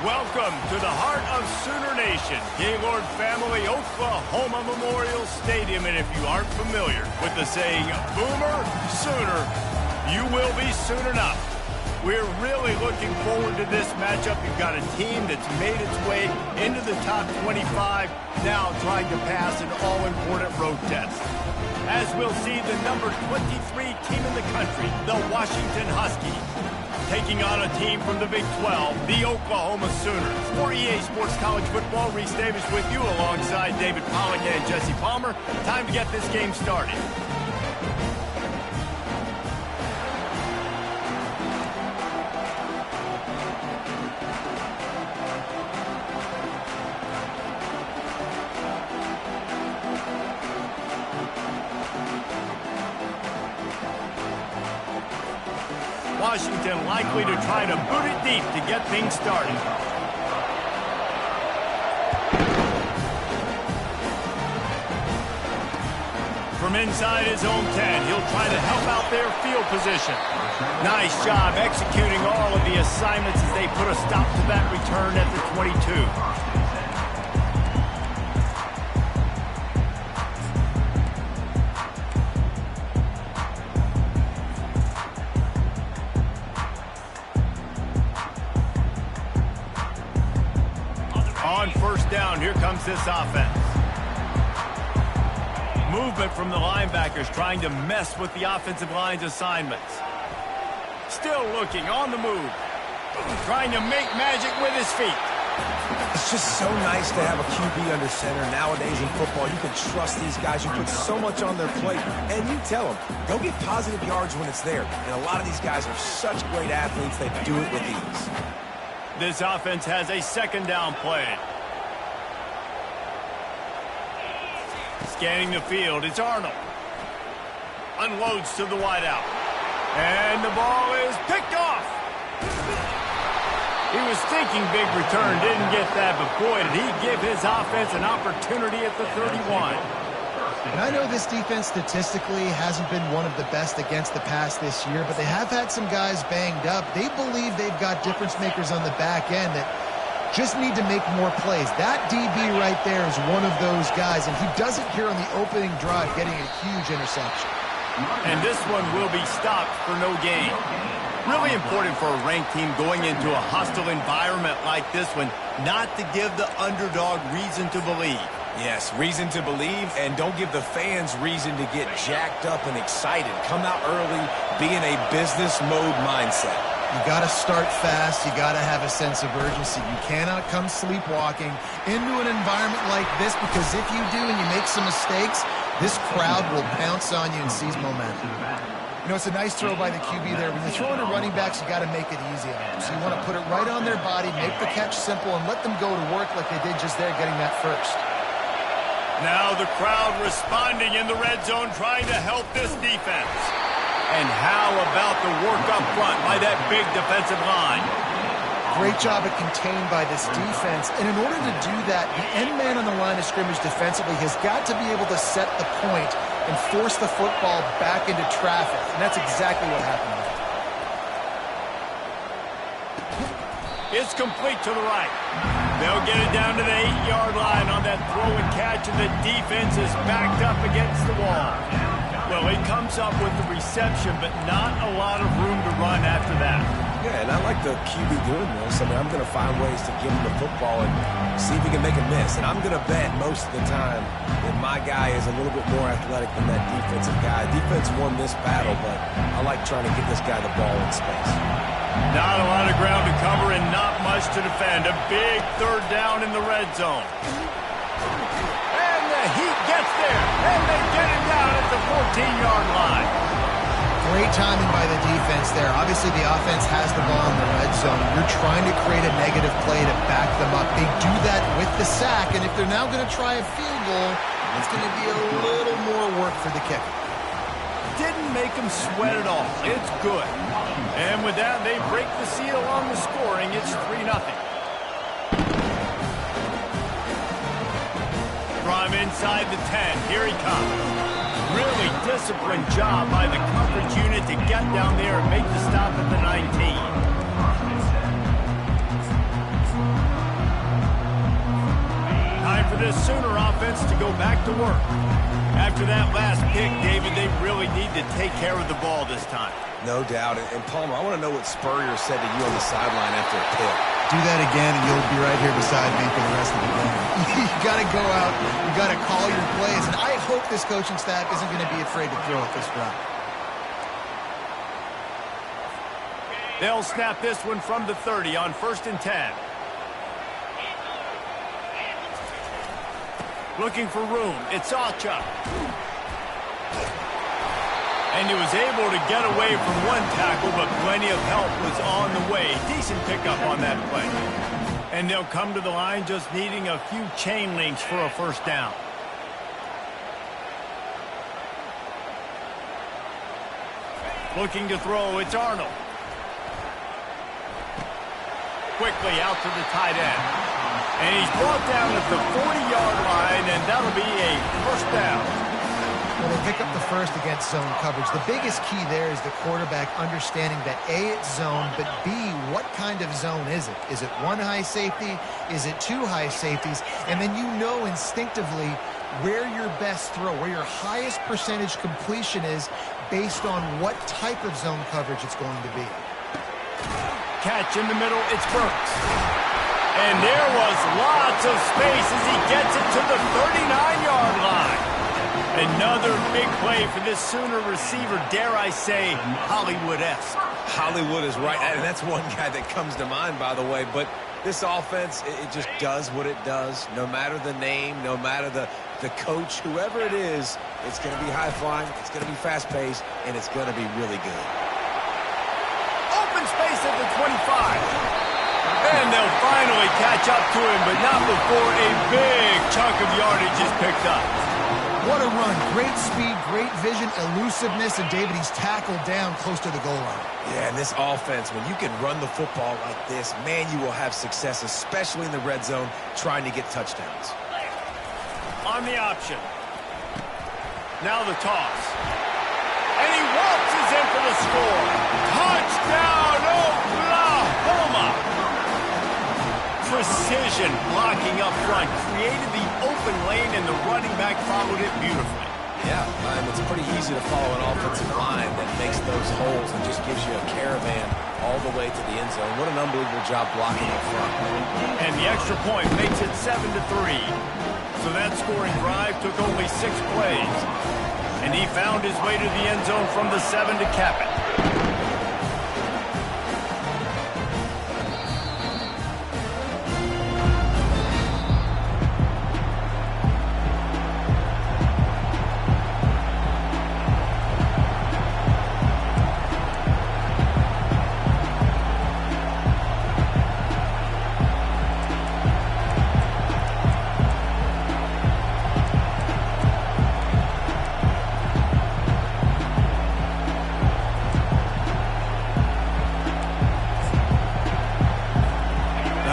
Welcome to the heart of Sooner Nation, Gaylord Family Oklahoma Memorial Stadium. And if you aren't familiar with the saying, Boomer Sooner, you will be soon enough. We're really looking forward to this matchup. You've got a team that's made its way into the top 25, now trying to pass an all-important road test. As we'll see the number 23 team in the country, the Washington Huskies, taking on a team from the Big 12, the Oklahoma Sooners. For EA Sports College Football, Reese Davis with you alongside David Pollack and Jesse Palmer. Time to get this game started. Washington likely to try to boot it deep to get things started. From inside his own 10, he'll try to help out their field position. Nice job executing all of the assignments as they put a stop to that return at the 22. On first down, here comes this offense. Movement from the linebackers trying to mess with the offensive line's assignments. Still looking on the move. Trying to make magic with his feet. It's just so nice to have a QB under center. Nowadays in football, you can trust these guys. You put so much on their plate, and you tell them, go get positive yards when it's there. And a lot of these guys are such great athletes, they do it with ease. This offense has a second down play. Scanning the field, it's Arnold. Unloads to the wideout. And the ball is picked off. He was thinking big return, didn't get that, but boy, did he give his offense an opportunity at the 31. And I know this defense statistically hasn't been one of the best against the pass this year, but they have had some guys banged up. They believe they've got difference makers on the back end that just need to make more plays. That DB right there is one of those guys, and he does it here on the opening drive, getting a huge interception. And this one will be stopped for no gain. Really important for a ranked team going into a hostile environment like this one, not to give the underdog reason to believe. Yes, reason to believe, and don't give the fans reason to get jacked up and excited. Come out early, be in a business mode mindset. You got to start fast. You got to have a sense of urgency. You cannot come sleepwalking into an environment like this, because if you do and you make some mistakes, this crowd will pounce on you and seize momentum. You know, it's a nice throw by the QB there. When you're throwing to running backs, you got to make it easy on them. So you want to put it right on their body, make the catch simple, and let them go to work like they did just there, getting that first. Now the crowd responding in the red zone, trying to help this defense. And how about the work up front by that big defensive line? Great job at contained by this defense. And in order to do that, the end man on the line of scrimmage defensively has got to be able to set the point and force the football back into traffic. And that's exactly what happened. It's complete to the right. They'll get it down to the 8-yard line on that throw and catch, and the defense is backed up against the wall. Well, he comes up with the reception, but not a lot of room to run after that. Yeah, and I like the QB doing this. I mean, I'm going to find ways to give him the football and see if he can make a miss. And I'm going to bet most of the time that my guy is a little bit more athletic than that defensive guy. Defense won this battle, but I like trying to get this guy the ball in space. Not a lot of ground to cover and not much to defend. A big third down in the red zone. And the Heat gets there, and they get it down at the 14-yard line. Great timing by the defense there. Obviously, the offense has the ball in the red zone. You're trying to create a negative play to back them up. They do that with the sack, and if they're now going to try a field goal, it's going to be a little more work for the kicker. Didn't make them sweat at all. It's good. And with that, they break the seal on the scoring. It's 3-0. From inside the 10, here he comes. Really disciplined job by the coverage unit to get down there and make the stop at the 19. this Sooner offense to go back to work. After that last pick, David, they really need to take care of the ball this time. No doubt. And Palmer, I want to know what Spurrier said to you on the sideline after a pick. Do that again, and you'll be right here beside me for the rest of the game. You got to go out. You got to call your plays. And I hope this coaching staff isn't going to be afraid to throw it this route. They'll snap this one from the 30 on 1st and 10. Looking for room. It's Acha. And he was able to get away from one tackle, but plenty of help was on the way. Decent pickup on that play. And they'll come to the line just needing a few chain links for a first down. Looking to throw, it's Arnold. Quickly out to the tight end. And he's brought down at the 40-yard line, and that'll be a first down. Well, they pick up the first against zone coverage. The biggest key there is the quarterback understanding that A, it's zone, but B, what kind of zone is it? Is it one high safety? Is it two high safeties? And then you know instinctively where your best throw, where your highest percentage completion is based on what type of zone coverage it's going to be. Catch in the middle, it's Burks. And there was lots of space as he gets it to the 39-yard line. Another big play for this Sooner receiver, dare I say, Hollywood-esque. Hollywood is right, and that's one guy that comes to mind, by the way. But this offense, it just does what it does. No matter the name, no matter the coach, whoever it is, it's going to be high-flying, it's going to be fast-paced, and it's going to be really good. Open space at the 25. And they'll finally catch up to him, but not before a big chunk of yardage is picked up. What a run. Great speed, great vision, elusiveness, and David, he's tackled down close to the goal line. Yeah, and this offense, when you can run the football like this, man, you will have success, especially in the red zone, trying to get touchdowns. On the option. Now the toss. And he waltzes in for the score. Touchdown, Oklahoma! Precision blocking up front created the open lane, and the running back followed it beautifully. Yeah, it's pretty easy to follow an offensive line that makes those holes and just gives you a caravan all the way to the end zone. What an unbelievable job blocking up front. And the extra point makes it 7-3. So that scoring drive took only 6 plays. And he found his way to the end zone from the 7 to cap it.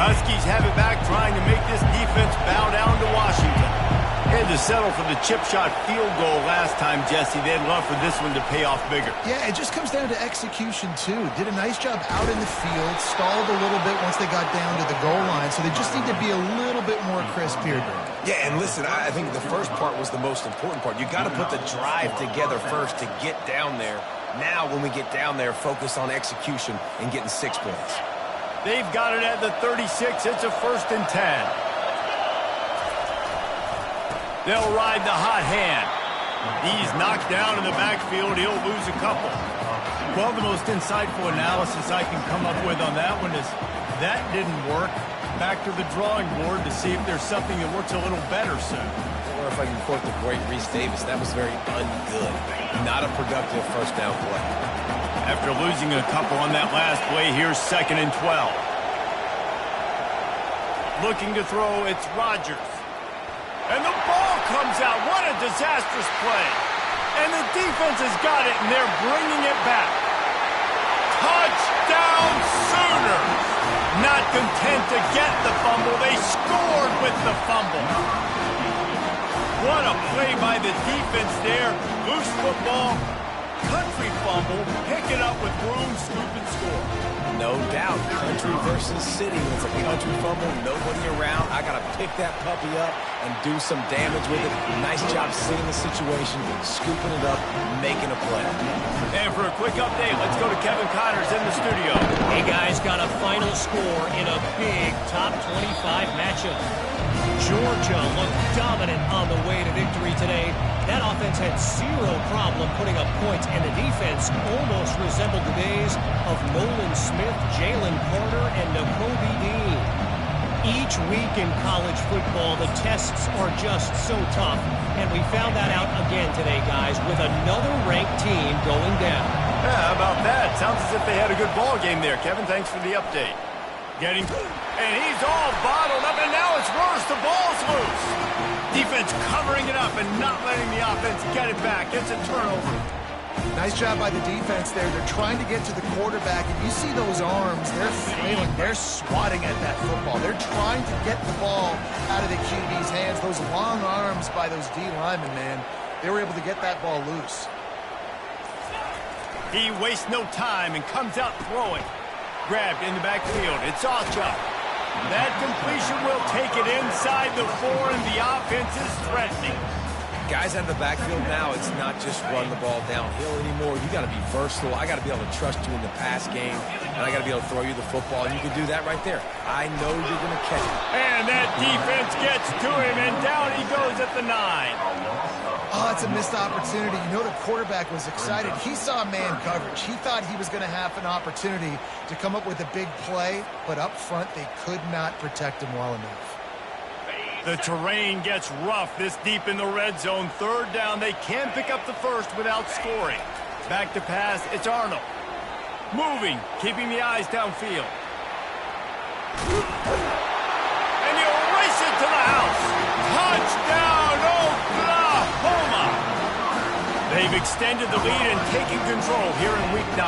Huskies have it back, trying to make this defense bow down to Washington. Had to settle for the chip shot field goal last time, Jesse. They'd love for this one to pay off bigger. Yeah, it just comes down to execution, too. Did a nice job out in the field, stalled a little bit once they got down to the goal line, so they just need to be a little bit more crisp here. Yeah, and listen, I think the first part was the most important part. You got to put the drive together first to get down there. Now, when we get down there, focus on execution and getting 6 points. They've got it at the 36. It's a 1st and 10. They'll ride the hot hand. He's knocked down in the backfield. He'll lose a couple. Well, the most insightful analysis I can come up with on that one is that didn't work. Back to the drawing board to see if there's something that works a little better soon. Or if I can quote the great Reese Davis, that was very ungood. Not a productive first down play. After losing a couple on that last play, here's 2nd and 12. Looking to throw, it's Rodgers. And the ball comes out. What a disastrous play. And the defense has got it, and they're bringing it back. Touchdown Sooners! Not content to get the fumble, they scored with the fumble. What a play by the defense there. Loose football. Country fumble, pick it up with room, scoop, and score. No doubt, country versus city. It's a country fumble, nobody around. I got to pick that puppy up and do some damage with it. Nice job seeing the situation, scooping it up, making a play. And for a quick update, let's go to Kevin Connors in the studio. Hey, guys, got a final score in a big top 25 matchup. Georgia looked dominant on the way to victory today. That offense had zero problem putting up points, and the defense almost resembled the days of Nolan Smith, Jalen Carter, and Nakobe Dean. Each week in college football, the tests are just so tough, and we found that out again today, guys, with another ranked team going down. Yeah, how about that? Sounds as if they had a good ball game there. Kevin, thanks for the update. And he's all bottled up, and now it's worse. The ball's loose. Defense covering it up and not letting the offense get it back. It's a turnover. Nice job by the defense there. They're trying to get to the quarterback, and you see those arms. They're flailing. They're swatting at that football. They're trying to get the ball out of the QB's hands. Those long arms by those D linemen, man, they were able to get that ball loose. He wastes no time and comes out throwing. Grabbed in the backfield. It's Ocho. That completion will take it inside the 4, and the offense is threatening. Guys out of the backfield now, it's not just run the ball downhill anymore. You got to be versatile. I got to be able to trust you in the pass game, and I got to be able to throw you the football, and you can do that right there. I know you're going to catch it. And that defense gets to him, and down he goes at the 9. Oh, it's a missed opportunity. You know the quarterback was excited. He saw man coverage. He thought he was going to have an opportunity to come up with a big play, but up front they could not protect him well enough. The terrain gets rough this deep in the red zone. 3rd down. They can pick up the first without scoring. Back to pass. It's Arnold. Moving, keeping the eyes downfield. And he'll race it to the house. Touchdown, Oklahoma! They've extended the lead and taken control here in Week 9.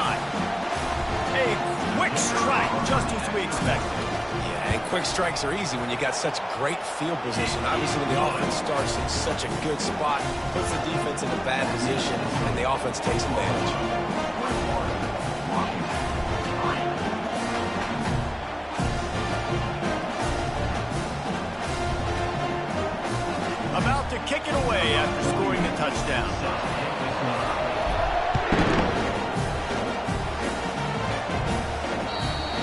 A quick strike, just as we expected. Yeah, and quick strikes are easy when you got such great field position. Obviously, when the offense starts in such a good spot, puts the defense in a bad position, and the offense takes advantage. About to kick it away after scoring the touchdown.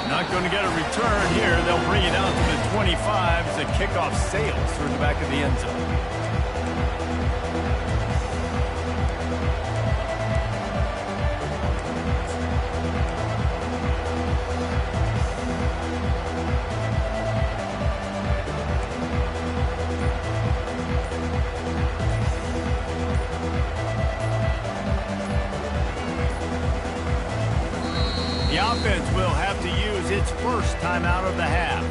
Not going to get a return here. They'll bring it out to the 25 as the kickoff sails through the back of the end zone. The offense will have to use its first timeout of the half.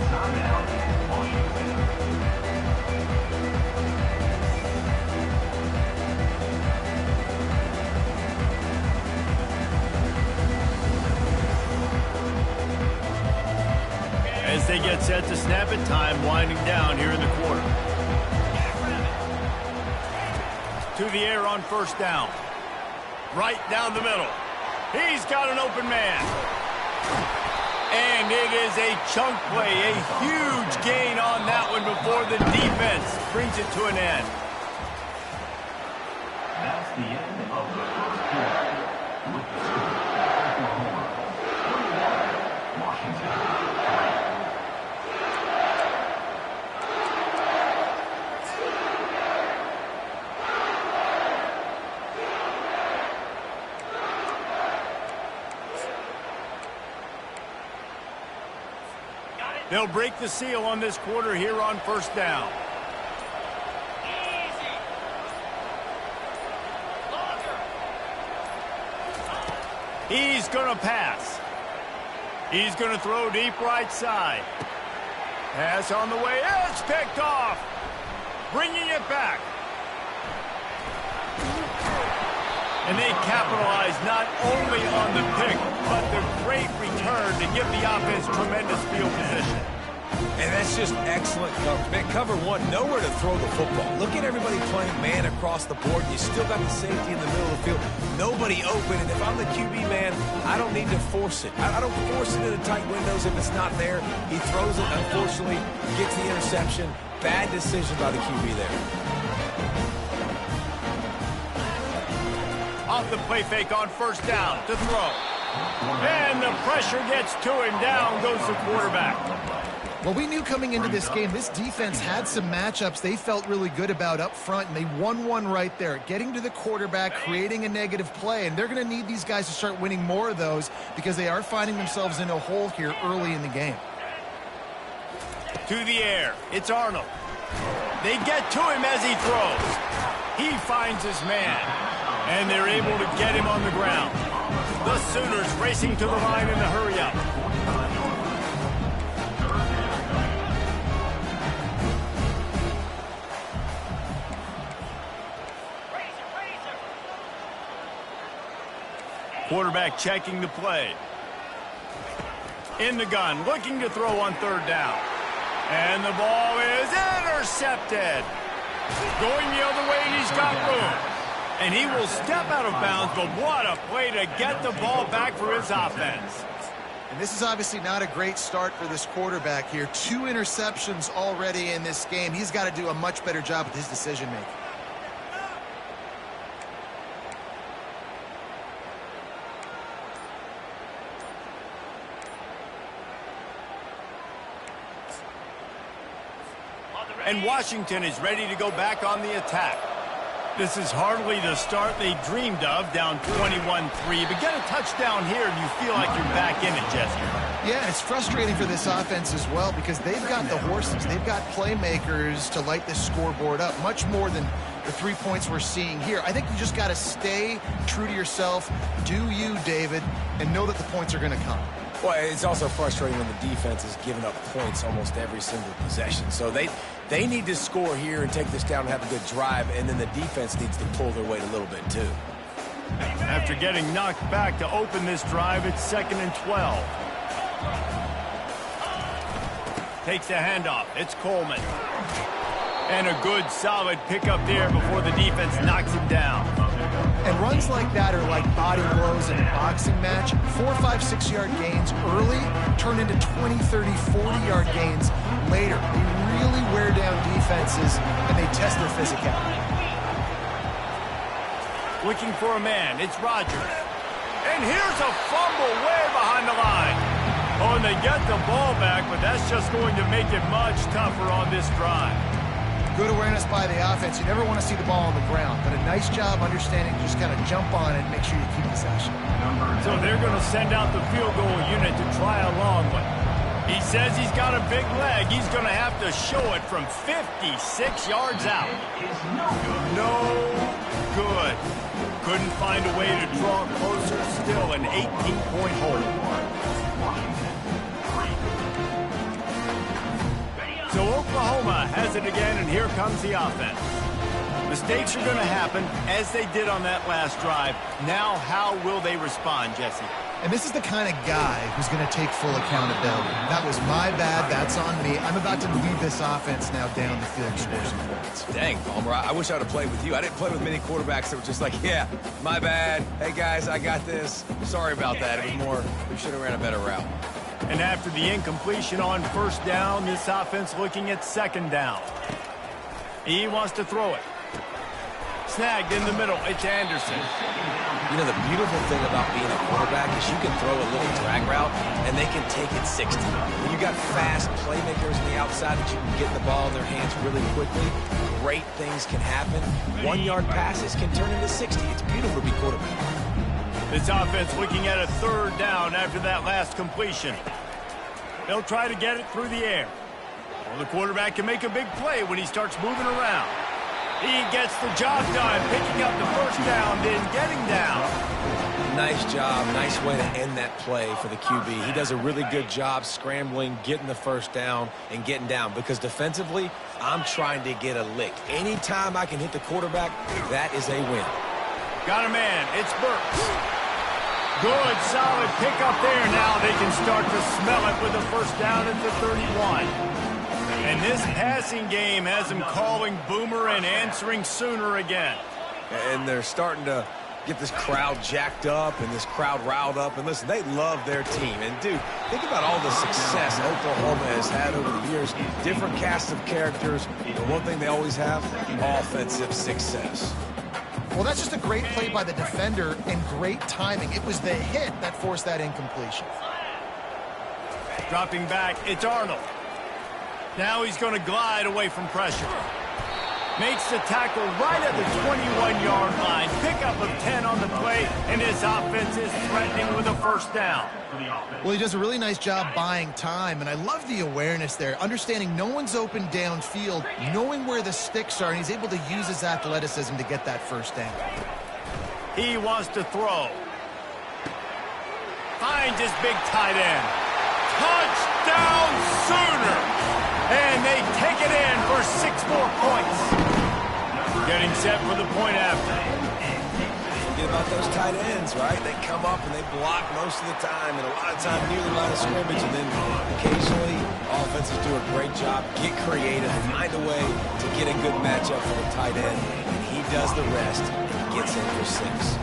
As they get set to snap it, time winding down here in the quarter. To the air on 1st down. Right down the middle. He's got an open man. And it is a chunk play, a huge gain on that one before the defense brings it to an end. That's the end of the first quarter. With the score, Washington. They'll break the seal on this quarter here on 1st down. He's going to pass. He's going to throw deep right side. Pass on the way. It's picked off. Bringing it back. And they capitalize not only on the pick, but the great return to give the offense tremendous field position. And that's just excellent coverage. Man, cover 1, nowhere to throw the football. Look at everybody playing man across the board. You still got the safety in the middle of the field. Nobody open. And if I'm the QB man, I don't need to force it. I don't force it into tight windows if it's not there. He throws it, unfortunately, gets the interception, Bad decision by the QB there. Off the play fake on first down to throw. And the pressure gets to him. Down goes the quarterback. Well, we knew coming into this game, this defense had some matchups they felt really good about up front, and they won one right there. Getting to the quarterback, creating a negative play, and they're going to need these guys to start winning more of those because they are finding themselves in a hole here early in the game. To the air. It's Arnold. They get to him as he throws. He finds his man, and they're able to get him on the ground. The Sooners racing to the line in the hurry-up. Quarterback checking the play. In the gun, looking to throw on third down. And the ball is intercepted. Going the other way, and he's got room. And he will step out of bounds, but what a play to get the ball back for his offense. And this is obviously not a great start for this quarterback here. 2 interceptions already in this game. He's got to do a much better job with his decision-making. And Washington is ready to go back on the attack. This is hardly the start they dreamed of, down 21-3. But get a touchdown here, and you feel like you're back in it, Jesse. Yeah, it's frustrating for this offense as well because they've got the horses. They've got playmakers to light this scoreboard up, much more than the 3 points we're seeing here. I think you just got to stay true to yourself, do you, David, and know that the points are going to come. Well, it's also frustrating when the defense is giving up points almost every single possession. So they need to score here and take this down and have a good drive, and then the defense needs to pull their weight a little bit too. After getting knocked back to open this drive, it's 2nd and 12. Takes the handoff. It's Coleman. And a good, solid pickup there before the defense knocks him down. And runs like that are like body blows in a boxing match. 4, 5, 6-yard gains early turn into 20, 30, 40-yard gains later. They really wear down defenses, and they test their physicality. Looking for a man. It's Rodgers. And here's a fumble way behind the line. Oh, and they get the ball back, but that's just going to make it much tougher on this drive. Good awareness by the offense. You never want to see the ball on the ground, but a nice job understanding to just kind of jump on it and make sure you keep possession. So they're going to send out the field goal unit to try a long one. He says he's got a big leg. He's going to have to show it from 56 yards out. No good. Couldn't find a way to draw closer. Still an 18-point hold. So Oklahoma has it again, and here comes the offense. Mistakes are going to happen, as they did on that last drive. Now, how will they respond, Jesse? And this is the kind of guy who's going to take full accountability. That was my bad. That's on me. I'm about to lead this offense now down the field and score some points. Dang, Palmer, I wish I would have played with you. I didn't play with many quarterbacks that were just like, yeah, my bad. Hey, guys, I got this. Sorry about that. It was more, we should have ran a better route. And after the incompletion on first down, this offense looking at 2nd down. He wants to throw it. Snagged in the middle. It's Anderson. You know, the beautiful thing about being a quarterback is you can throw a little drag route, and they can take it 60. When you got fast playmakers on the outside that you can get the ball in their hands really quickly, great things can happen. 1-yard passes can turn into 60. It's beautiful to be quarterback. This offense looking at a 3rd down after that last completion. They'll try to get it through the air. Well, the quarterback can make a big play when he starts moving around. He gets the job done, picking up the first down, then getting down. Nice job. Nice way to end that play for the QB. He does a really good job scrambling, getting the first down, and getting down. Because defensively, I'm trying to get a lick. Anytime I can hit the quarterback, that is a win. Got a man. It's Burks. Good, solid pickup there. Now they can start to smell it with a first down at the 31. And this passing game has them calling Boomer and answering Sooner again. And they're starting to get this crowd jacked up and this crowd riled up. And listen, they love their team. And, dude, think about all the success Oklahoma has had over the years. Different cast of characters. The one thing they always have, offensive success. Well, that's just a great play by the defender and great timing. It was the hit that forced that incompletion. Dropping back, it's Arnold. Now he's going to glide away from pressure. Makes the tackle right at the 21-yard line. Pickup of 10 on the play, and his offense is threatening with a first down. Well, he does a really nice job buying time, and I love the awareness there, understanding no one's open downfield, knowing where the sticks are, and he's able to use his athleticism to get that first down. He wants to throw. Finds his big tight end. Touchdown Sooner! And they take it in for 6 more points. Getting set for the point after. Forget about those tight ends, right? They come up and they block most of the time, and a lot of time near the line of scrimmage, and then occasionally offenses do a great job, get creative, find a way to get a good matchup for the tight end, and he does the rest and gets in for 6.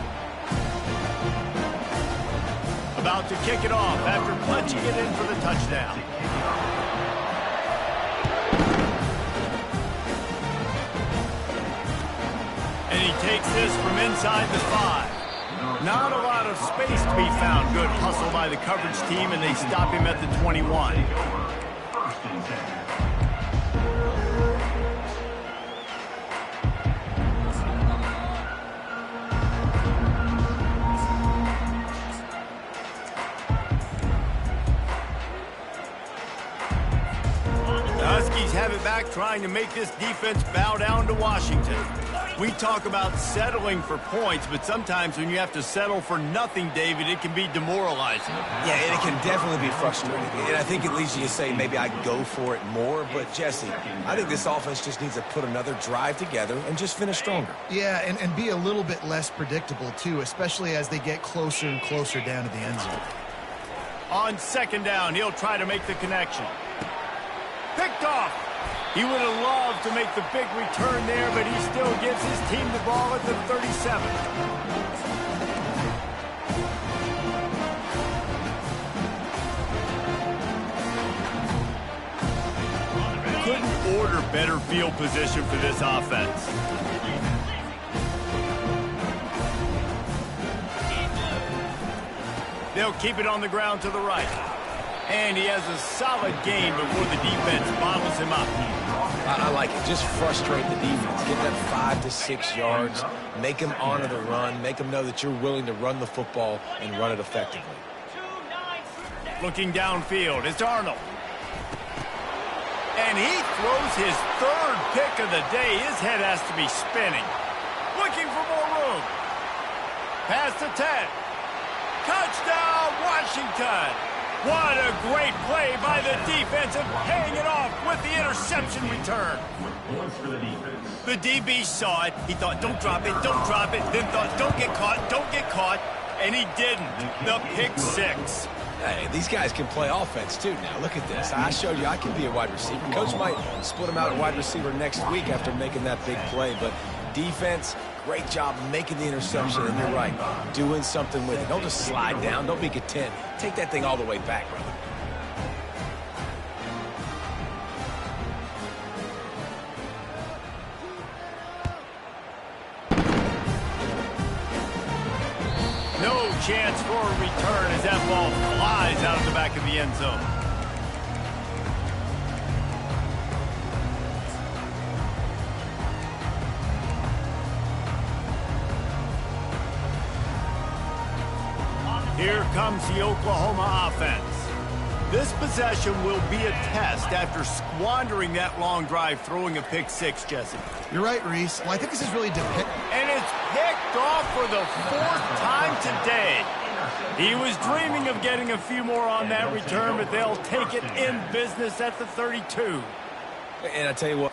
About to kick it off after punching it in for the touchdown. And he takes this from inside the 5. Not a lot of space to be found. Good hustle by the coverage team, and they stop him at the 21. The Huskies have it back, trying to make this defense bow down to Washington. We talk about settling for points, but sometimes when you have to settle for nothing, David, it can be demoralizing. Yeah, and it can definitely be frustrating. And I think it leads you to say maybe I go for it more. But, Jesse, I think this offense just needs to put another drive together and just finish stronger. Yeah, and be a little bit less predictable, too, especially as they get closer and closer down to the end zone. On second down, he'll try to make the connection. Picked off. He would have loved to make the big return there, but he still gives his team the ball at the 37. Couldn't order better field position for this offense. They'll keep it on the ground to the right. And he has a solid gain before the defense bottles him up. I like it. Just frustrate the defense. Get that 5 to 6 yards. Make them honor the run. Make them know that you're willing to run the football and run it effectively. Looking downfield, it's Arnold. And he throws his 3rd pick of the day. His head has to be spinning. Looking for more room. Pass to 10. Touchdown, Washington. What a great play by the defense of paying it off with the interception return. The DB saw it. He thought, don't drop it, don't drop it. Then thought, don't get caught. And he didn't. The pick 6. Hey, these guys can play offense, too. Now, look at this. I showed you I can be a wide receiver. Coach might split him out at wide receiver next week after making that big play. But defense, great job making the interception. And you're right, doing something with it. Don't just slide down. Don't be content. Take that thing all the way back, brother. No chance for a return as that ball flies out of the back of the end zone. Here comes the Oklahoma offense. This possession will be a test after squandering that long drive, throwing a pick 6, Jesse. You're right, Reese. Well, I think this is really And it's picked off for the 4th time today. He was dreaming of getting a few more on that return, but they'll take it in business at the 32. And I tell you what.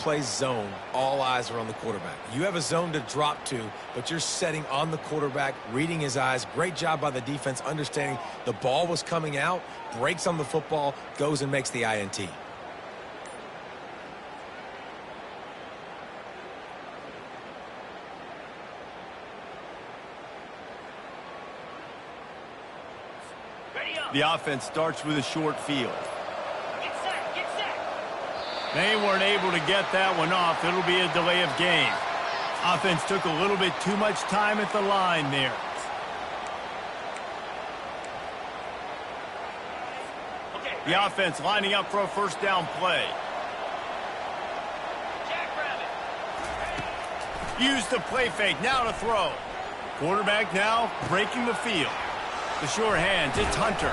plays zone, all eyes are on the quarterback. You have a zone to drop to, but you're setting on the quarterback, reading his eyes. Great job by the defense, understanding the ball was coming out, breaks on the football, goes and makes the INT. The offense starts with a short field. Get set, get set. They weren't able to get that one off. It'll be a delay of game. Offense took a little bit too much time at the line there. The offense lining up for a first down play. Use the play fake, now to throw. Quarterback now breaking the field. The sure hands, it's Hunter.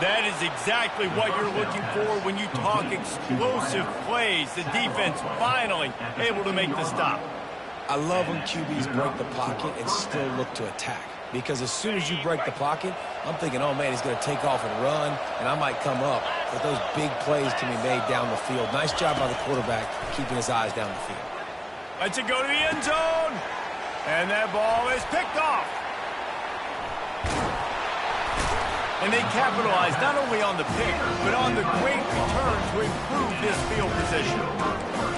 That is exactly what you're looking for when you talk explosive plays. The defense finally able to make the stop. I love when QBs break the pocket and still look to attack. Because as soon as you break the pocket, I'm thinking, oh, man, he's going to take off and run, and I might come up. But those big plays can be made down the field. Nice job by the quarterback keeping his eyes down the field. Let's it go to the end zone. And that ball is picked off. And they capitalize not only on the pick, but on the great return to improve this field position.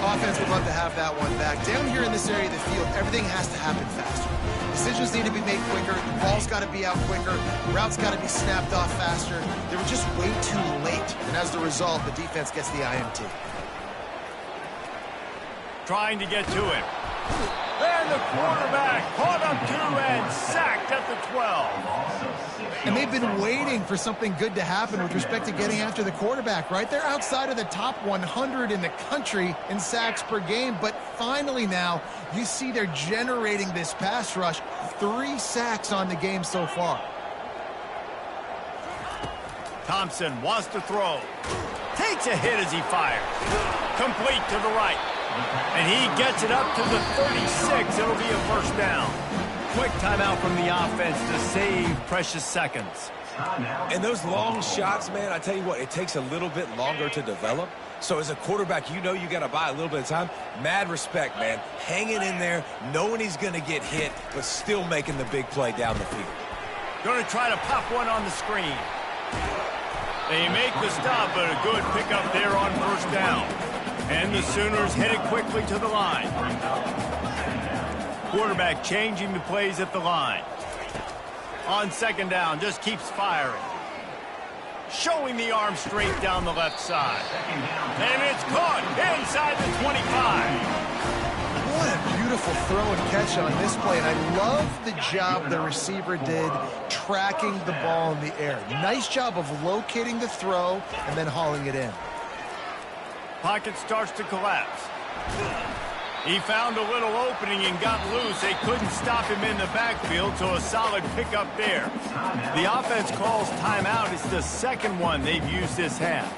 Offense would love to have that one back. Down here in this area of the field, everything has to happen faster. Decisions need to be made quicker. The ball's got to be out quicker. Routes got to be snapped off faster. They were just way too late. And as the result, the defense gets the INT. Trying to get to it. And the quarterback caught up to and sacked at the 12. And they've been waiting for something good to happen with respect to getting after the quarterback, right? They're outside of the top 100 in the country in sacks per game, but finally now you see they're generating this pass rush. 3 sacks on the game so far. Thompson wants to throw. Takes a hit as he fires. Complete to the right. And he gets it up to the 36. It'll be a first down. Quick timeout from the offense to save precious seconds. And those long shots, man, I tell you what, it takes a little bit longer to develop. So as a quarterback, you know you got to buy a little bit of time. Mad respect, man. Hanging in there, knowing he's going to get hit, but still making the big play down the field. Going to try to pop one on the screen. They make the stop, but a good pickup there on first down. And the Sooners headed quickly to the line. Quarterback changing the plays at the line. On second down, just keeps firing. Showing the arm straight down the left side. And it's caught inside the 25. What a beautiful throw and catch on this play. And I love the job the receiver did tracking the ball in the air. Nice job of locating the throw and then hauling it in. Pocket starts to collapse. He found a little opening and got loose. They couldn't stop him in the backfield, so a solid pickup there. The offense calls timeout. It's the second one they've used this half.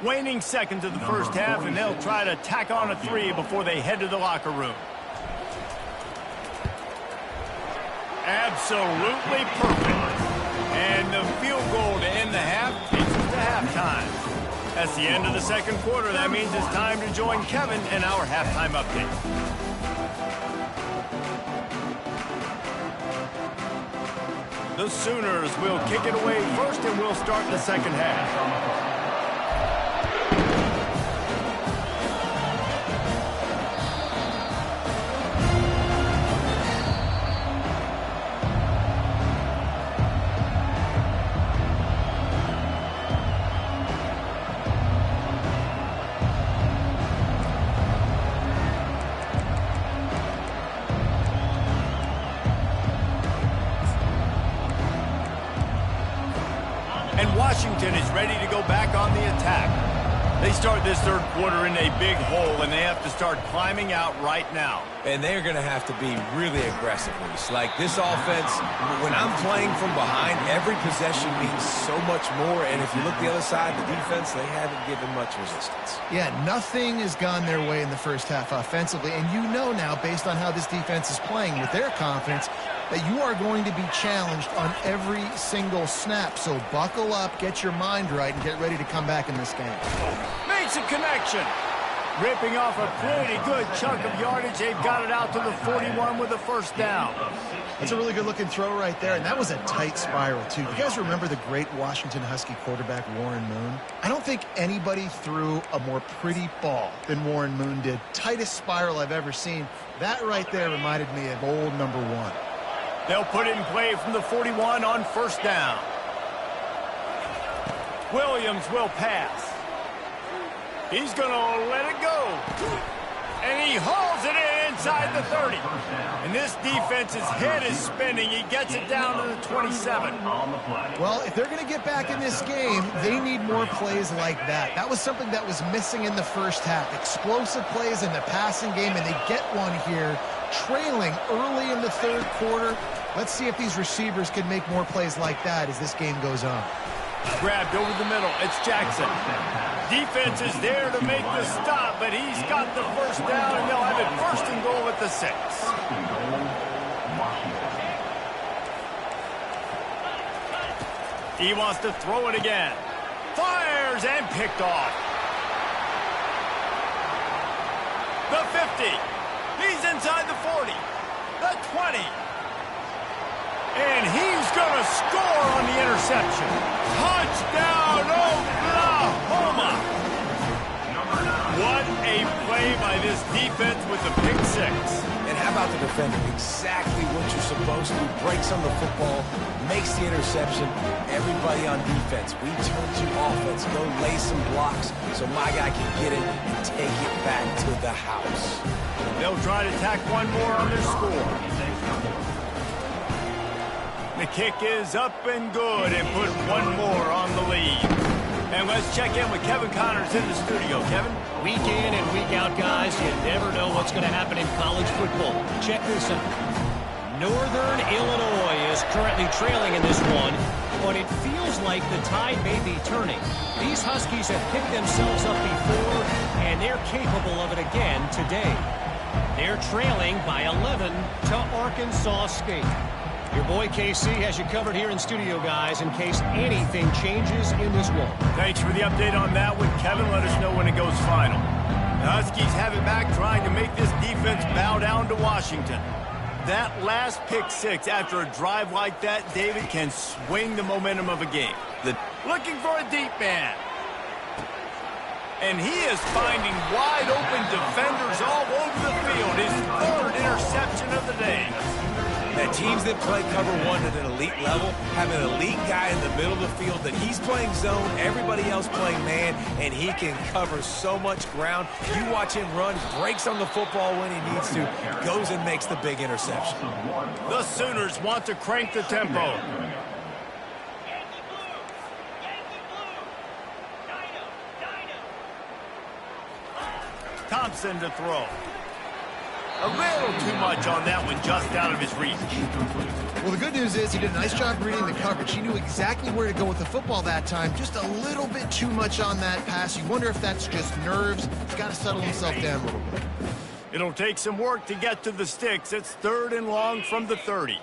Waning seconds of the first half, and they'll try to tack on a 3 before they head to the locker room. Absolutely perfect. And the field goal to end the half takes us to halftime. That's the end of the second quarter. That means it's time to join Kevin in our halftime update. The Sooners will kick it away first, and we'll start the second half. Washington is ready to go back on the attack. They start this third quarter in a big hole, and they have to start climbing out right now. And they're going to have to be really aggressive. Like this offense, when I'm playing from behind, every possession means so much more. And if you look the other side, the defense, they haven't given much resistance. Yeah, nothing has gone their way in the first half offensively. And you know now, based on how this defense is playing with their confidence, that you are going to be challenged on every single snap. So buckle up, get your mind right, and get ready to come back in this game. Makes a connection. Ripping off a pretty good chunk of yardage. They've got it out to the 41 with a first down. That's a really good-looking throw right there, and that was a tight spiral, too. You guys remember the great Washington Husky quarterback Warren Moon? I don't think anybody threw a more pretty ball than Warren Moon did. Tightest spiral I've ever seen. That right there reminded me of old number 1. They'll put it in play from the 41 on first down. Williams will pass. He's going to let it go. And he hauls it in inside the 30. And this defense's head is spinning. He gets it down to the 27. Well, if they're going to get back in this game, they need more plays like that. That was something that was missing in the first half. Explosive plays in the passing game, and they get one here, trailing early in the third quarter. Let's see if these receivers can make more plays like that as this game goes on. Grabbed over the middle. It's Jackson. Defense is there to make the stop, but he's got the first down, and they'll have it first and goal at the 6. He wants to throw it again. Fires and picked off. The 50. He's inside the 40. The 20. And he's going to score on the interception. Touchdown, Oklahoma! What a play by this defense with the pick 6. And how about the defender? Exactly what you're supposed to do. Breaks on the football, makes the interception. Everybody on defense, we turn to offense. Go lay some blocks so my guy can get it and take it back to the house. They'll try to tack one more on their score. The kick is up and good and put one more on the lead. And let's check in with Kevin Connors in the studio. Kevin? Week in and week out, guys, you never know what's going to happen in college football. Check this out. Northern Illinois is currently trailing in this one, but it feels like the tide may be turning. These Huskies have picked themselves up before, and they're capable of it again today. They're trailing by 11 to Arkansas State. Your boy KC has you covered here in studio, guys, in case anything changes in this one. Thanks for the update on that one, Kevin. Let us know when it goes final. The Huskies have it back, trying to make this defense bow down to Washington. That last pick 6 after a drive like that, David, can swing the momentum of a game. Looking for a deep man. And he is finding wide open defenders all over the field. His 3rd interception of the day. That teams that play cover 1 at an elite level have an elite guy in the middle of the field that he's playing zone, everybody else playing man, and he can cover so much ground. You watch him run, breaks on the football when he needs to, goes and makes the big interception. The Sooners want to crank the tempo. Thompson to throw. A little too much on that one, just out of his reach. Well, the good news is he did a nice job reading the coverage. He knew exactly where to go with the football that time. Just a little bit too much on that pass. You wonder if that's just nerves. He's got to settle himself down a little bit. It'll take some work to get to the sticks. It's 3rd and long from the 30.